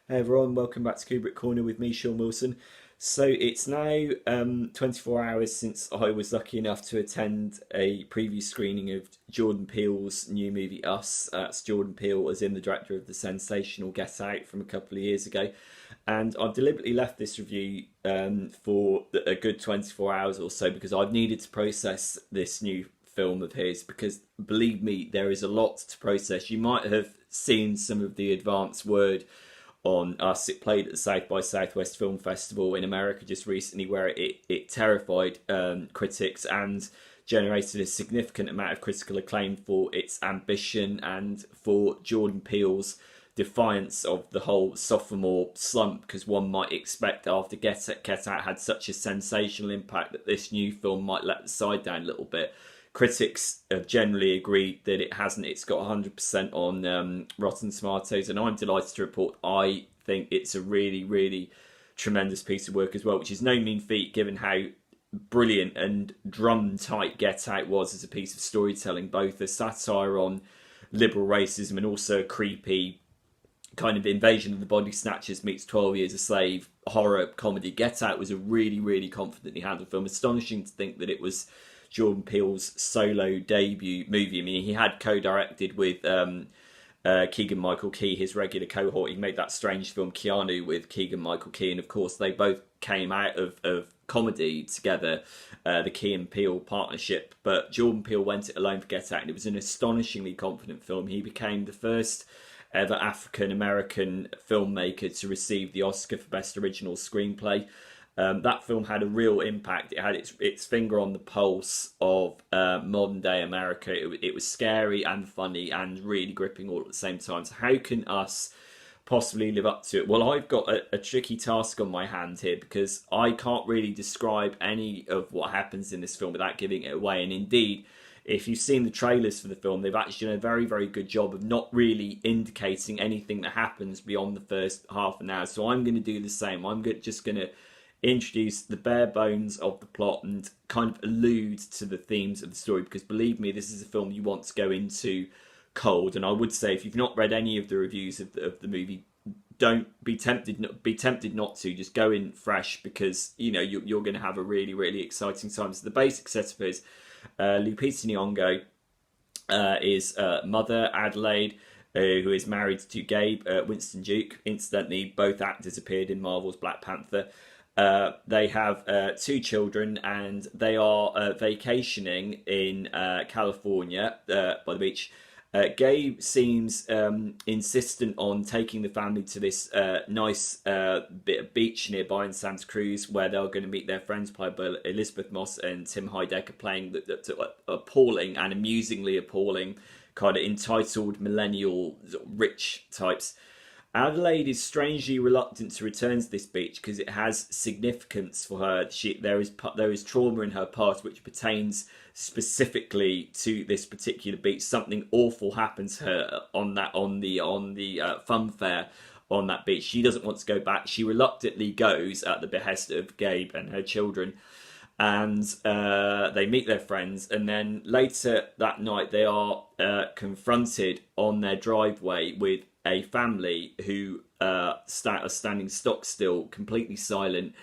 Hey everyone, welcome back to Kubrick Corner with me, Sean Wilson. So it's now 24 hours since I was lucky enough to attend a preview screening of Jordan Peele's new movie Us. That's Jordan Peele as in the director of the sensational Get Out from a couple of years ago. And I've deliberately left this review for a good 24 hours or so because I've needed to process this new film of his because believe me, there is a lot to process. You might have seen some of the advance word on Us. It played at the South by Southwest Film Festival in America just recently, where it terrified critics and generated a significant amount of critical acclaim for its ambition and for Jordan Peele's defiance of the whole sophomore slump, because one might expect after Get Out had such a sensational impact that this new film might let the side down a little bit. Critics have generally agreed that it hasn't. It's got 100% on Rotten Tomatoes, and I'm delighted to report I think it's a really, really tremendous piece of work as well, which is no mean feat given how brilliant and drum tight Get Out was as a piece of storytelling, both a satire on liberal racism and also a creepy kind of Invasion of the Body Snatchers meets 12 Years a Slave horror comedy. Get Out was a really, really confidently handled film. Astonishing to think that it was Jordan Peele's solo debut movie. I mean, he had co-directed with Keegan-Michael Key, his regular cohort. He made that strange film Keanu with Keegan-Michael Key, and of course they both came out of comedy together, the Key and Peele partnership. But Jordan Peele went it alone for Get Out, and it was an astonishingly confident film. He became the first ever African American filmmaker to receive the Oscar for Best Original Screenplay. That film had a real impact. It had its finger on the pulse of modern day America. It was scary and funny and really gripping all at the same time. So how can Us possibly live up to it? Well, I've got a tricky task on my hand here because I can't really describe any of what happens in this film without giving it away. And indeed, if you've seen the trailers for the film, they've actually done a very, very good job of not really indicating anything that happens beyond the first half an hour. So I'm going to do the same. Just going to introduce the bare bones of the plot and kind of allude to the themes of the story, because believe me, this is a film you want to go into cold. And I would say, if you've not read any of the reviews of the movie, don't be tempted not to. Just go in fresh, because you know you're going to have a really, really exciting time. So the basic setup is Lupita Nyong'o is mother, Adelaide, who is married to Gabe Winston Duke. Incidentally, both actors appeared in Marvel's Black Panther. They have two children, and they are vacationing in California by the beach. Gabe seems insistent on taking the family to this nice bit of beach nearby in Santa Cruz, where they're going to meet their friends played by Elizabeth Moss and Tim Heidecker, playing the appalling and amusingly appalling kind of entitled millennial rich types. Adelaide is strangely reluctant to return to this beach because it has significance for her. There is trauma in her past which pertains specifically to this particular beach. Something awful happens to her on the fun fair on that beach. She doesn't want to go back. She reluctantly goes at the behest of Gabe and her children, and they meet their friends. And then later that night, they are confronted on their driveway with a family who are standing stock still, completely silent.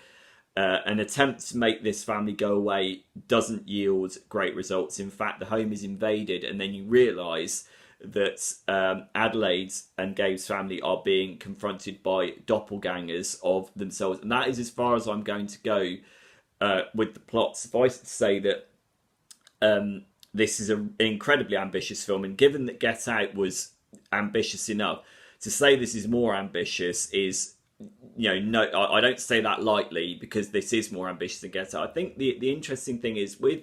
An attempt to make this family go away doesn't yield great results. In fact, the home is invaded, and then you realise that Adelaide's and Gabe's family are being confronted by doppelgangers of themselves. And that is as far as I'm going to go with the plot. Suffice it to say that this is an incredibly ambitious film, and given that Get Out was ambitious enough, to say this is more ambitious is, no, I don't say that lightly, because this is more ambitious than Get Out. I think the interesting thing is with,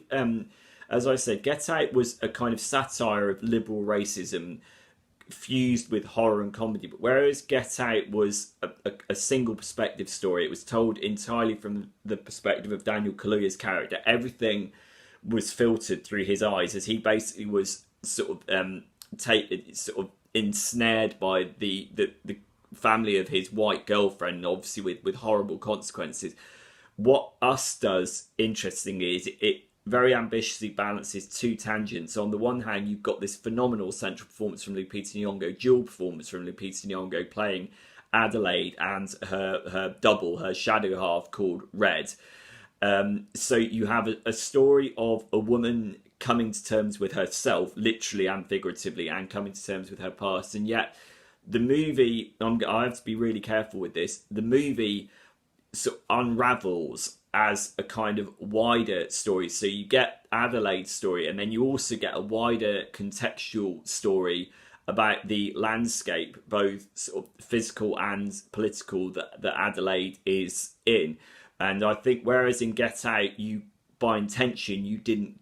as I said, Get Out was a kind of satire of liberal racism fused with horror and comedy, but whereas Get Out was a single perspective story, it was told entirely from the perspective of Daniel Kaluuya's character. Everything was filtered through his eyes, as he basically was sort of ensnared by the family of his white girlfriend, obviously with horrible consequences. What Us does, interestingly, is it very ambitiously balances two tangents. On the one hand, you've got this phenomenal central performance from Lupita Nyong'o, dual performance from Lupita Nyong'o playing Adelaide and her double, her shadow half called Red. So you have a story of a woman coming to terms with herself, literally and figuratively, and coming to terms with her past. And yet, the movie, I have to be really careful with this, the movie sort of unravels as a kind of wider story. So you get Adelaide's story, and then you also get a wider contextual story about the landscape, both sort of physical and political, that Adelaide is in. And I think whereas in Get Out, you by intention you didn't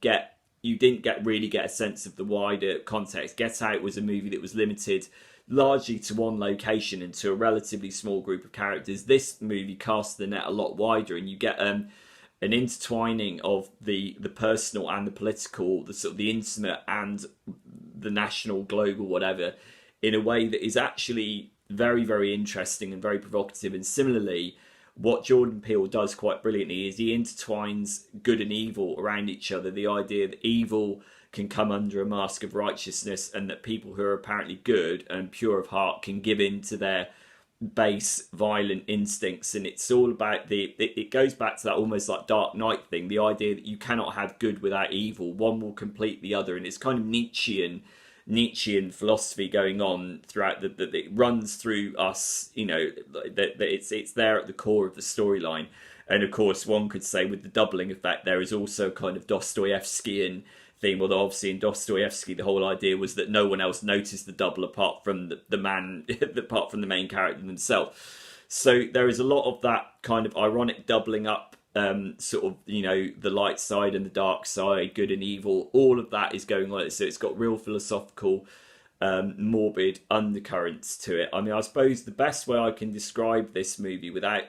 really get a sense of the wider context. Get Out was a movie that was limited largely to one location and to a relatively small group of characters. This movie casts the net a lot wider, and you get an intertwining of the personal and the political, the sort of the intimate and the national, global, whatever, in a way that is actually very, very interesting and very provocative. And similarly, what Jordan Peele does quite brilliantly is he intertwines good and evil around each other. The idea that evil can come under a mask of righteousness, and that people who are apparently good and pure of heart can give in to their base violent instincts. And it's all about it goes back to that almost like Dark Knight thing, the idea that you cannot have good without evil, one will complete the other. And it's kind of Nietzschean philosophy going on throughout that it runs through us, that it's there at the core of the storyline. And of course, one could say with the doubling effect, there is also kind of Dostoevskian theme, although obviously in Dostoevsky the whole idea was that no one else noticed the double apart from the man apart from the main character themselves. So there is a lot of that kind of ironic doubling up, sort of, the light side and the dark side, good and evil, all of that is going on. So it's got real philosophical, morbid undercurrents to it. I mean, I suppose the best way I can describe this movie without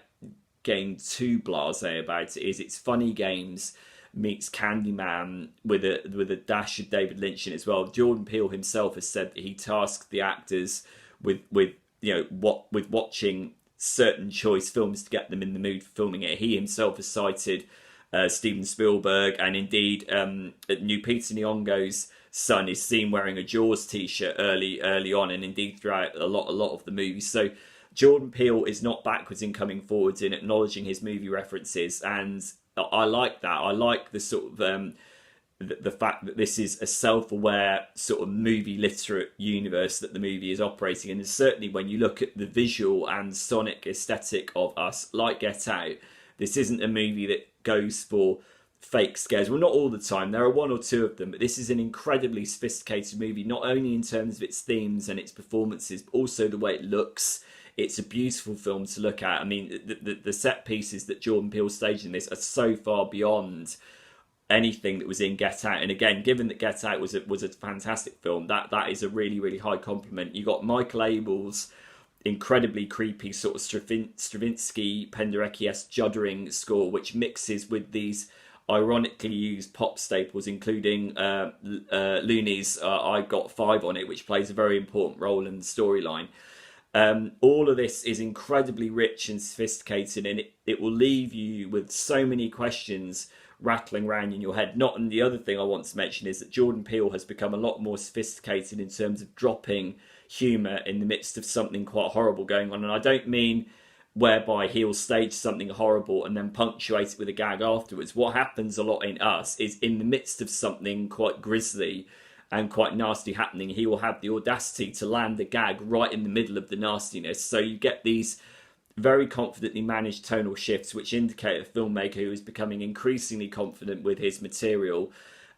getting too blasé about it is it's funny games meets Candyman with a dash of David Lynch in it as well. Jordan Peele himself has said that he tasked the actors with watching certain choice films to get them in the mood for filming it. He himself has cited Steven Spielberg, and indeed Lupita Nyong'o's son is seen wearing a Jaws t-shirt early on, and indeed throughout a lot of the movie. So Jordan Peele is not backwards in coming forwards in acknowledging his movie references, and I like that. I like the sort of the fact that this is a self-aware sort of movie literate universe that the movie is operating in. And certainly when you look at the visual and sonic aesthetic of Us, like Get Out, this isn't a movie that goes for fake scares. Well, not all the time. There are one or two of them, but this is an incredibly sophisticated movie, not only in terms of its themes and its performances, but also the way it looks. It's a beautiful film to look at. I mean, the set pieces that Jordan Peele staged in this are so far beyond anything that was in Get Out. And again, given that Get Out was a fantastic film, that is a really, really high compliment. You got Michael Abel's incredibly creepy sort of Stravinsky Penderecki-esque juddering score, which mixes with these ironically used pop staples, including Looney's "I Got Five" on it, which plays a very important role in the storyline. All of this is incredibly rich and sophisticated, and it will leave you with so many questions rattling around in your head. And the other thing I want to mention is that Jordan Peele has become a lot more sophisticated in terms of dropping humour in the midst of something quite horrible going on. And I don't mean whereby he'll stage something horrible and then punctuate it with a gag afterwards. What happens a lot in Us is in the midst of something quite grisly and quite nasty happening, he will have the audacity to land a gag right in the middle of the nastiness. So you get these very confidently managed tonal shifts, which indicate a filmmaker who is becoming increasingly confident with his material.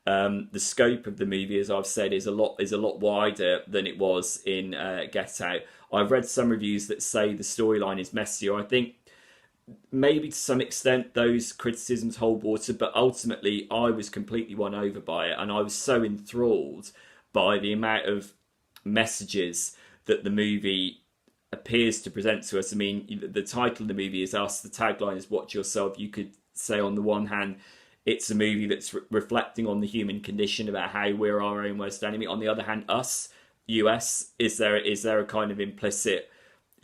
The scope of the movie, as I've said, is a lot wider than it was in Get Out. I've read some reviews that say the storyline is messier. I think maybe to some extent those criticisms hold water, but ultimately I was completely won over by it, and I was so enthralled by the amount of messages that the movie appears to present to us. I mean, the title of the movie is Us, the tagline is Watch Yourself. You could say on the one hand it's a movie that's reflecting on the human condition, about how we're our own worst enemy. On the other hand, Us, US, is there a kind of implicit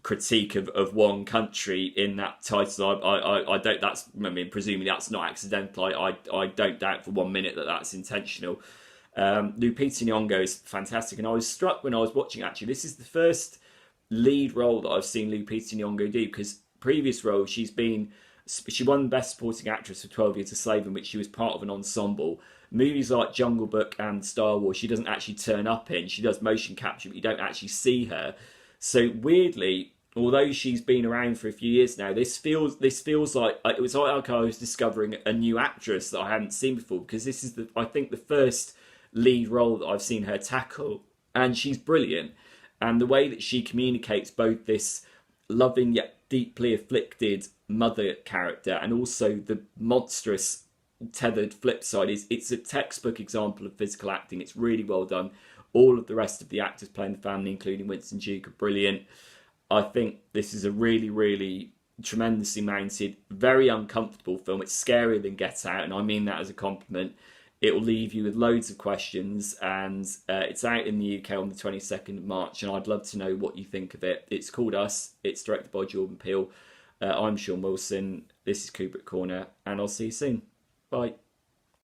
critique of one country in that title? I don't. Presumably that's not accidental. I don't doubt for 1 minute that that's intentional. Lupita Nyong'o is fantastic, and I was struck when I was watching. Actually, this is the first lead role that I've seen Lupita Nyong'o do, because previous roles she won Best Supporting Actress for 12 Years a Slave, in which she was part of an ensemble. Movies like Jungle Book and Star Wars, she doesn't actually turn up in. She does motion capture, but you don't actually see her. So weirdly, although she's been around for a few years now, this feels like it was like I was discovering a new actress that I hadn't seen before, because this is I think the first lead role that I've seen her tackle, and she's brilliant. And the way that she communicates both this loving yet deeply afflicted mother character, and also the monstrous tethered flip side, is it's a textbook example of physical acting. It's really well done. All of the rest of the actors playing the family, including Winston Duke, are brilliant. I think this is a really, really tremendously mounted, very uncomfortable film. It's scarier than Get Out, and I mean that as a compliment. It will leave you with loads of questions, and it's out in the UK on the 22nd of March, and I'd love to know what you think of it. It's called Us. It's directed by Jordan Peele. I'm Sean Wilson. This is Kubrick Corner, and I'll see you soon. Bye.